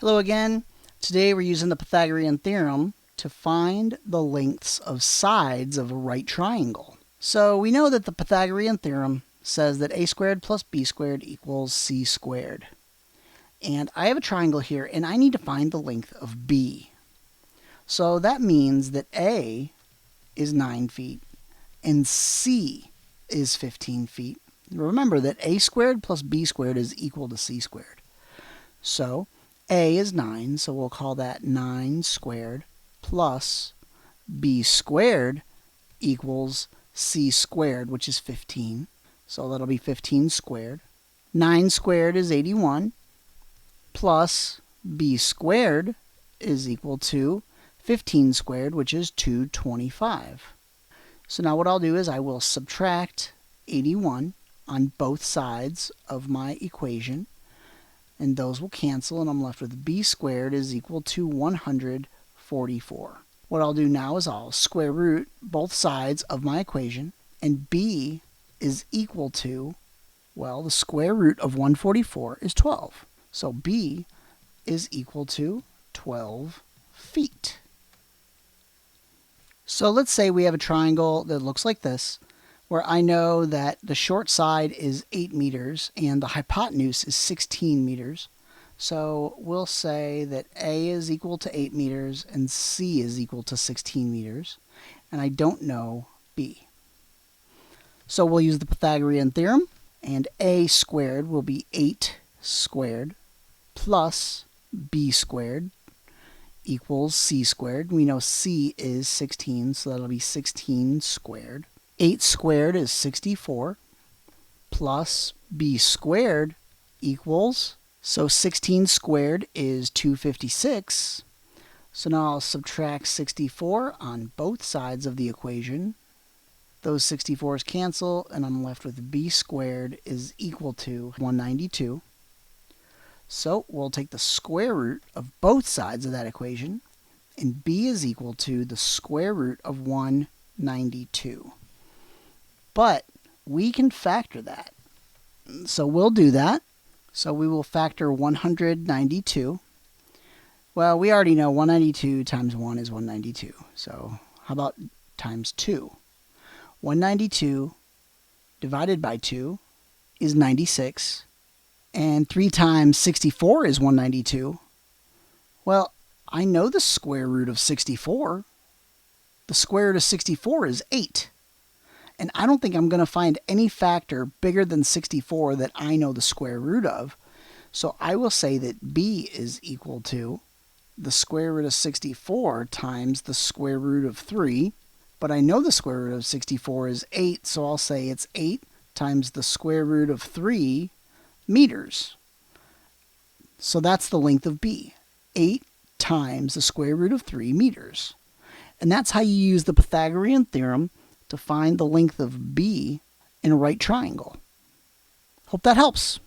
Hello again. Today we're using the Pythagorean theorem to find the lengths of sides of a right triangle. So we know that the Pythagorean theorem says that a squared plus b squared equals c squared. And I have a triangle here and I need to find the length of b. So that means that a is 9 feet and c is 15 feet. Remember that a squared plus b squared is equal to c squared. So a is 9, so we'll call that 9 squared plus b squared equals c squared, which is 15. So that'll be 15 squared. 9 squared is 81 plus b squared is equal to 15 squared, which is 225. So now what I'll do is I will subtract 81 on both sides of my equation, and those will cancel, and I'm left with b squared is equal to 144. What I'll do now is I'll square root both sides of my equation, and b is equal to, well, the square root of 144 is 12. So b is equal to 12 feet. So let's say we have a triangle that looks like this, where I know that the short side is 8 meters and the hypotenuse is 16 meters. So we'll say that A is equal to 8 meters and C is equal to 16 meters. And I don't know B. So we'll use the Pythagorean theorem, and A squared will be 8 squared plus B squared equals C squared. We know C is 16, so that'll be 16 squared. 8 squared is 64 plus b squared equals, so 16 squared is 256. So now I'll subtract 64 on both sides of the equation. Those 64's cancel, and I'm left with b squared is equal to 192. So we'll take the square root of both sides of that equation, and b is equal to the square root of 192. But we can factor that. So we'll do that. So we will factor 192. Well, we already know 192 times 1 is 192. So how about times 2? 192 divided by 2 is 96. And 3 times 64 is 192. Well, I know the square root of 64. The square root of 64 is 8. And I don't think I'm going to find any factor bigger than 64 that I know the square root of. So I will say that b is equal to the square root of 64 times the square root of 3. But I know the square root of 64 is 8, so I'll say it's 8 times the square root of 3 meters. So that's the length of b. 8 times the square root of 3 meters. And that's how you use the Pythagorean theorem to find the length of b in a right triangle. Hope that helps.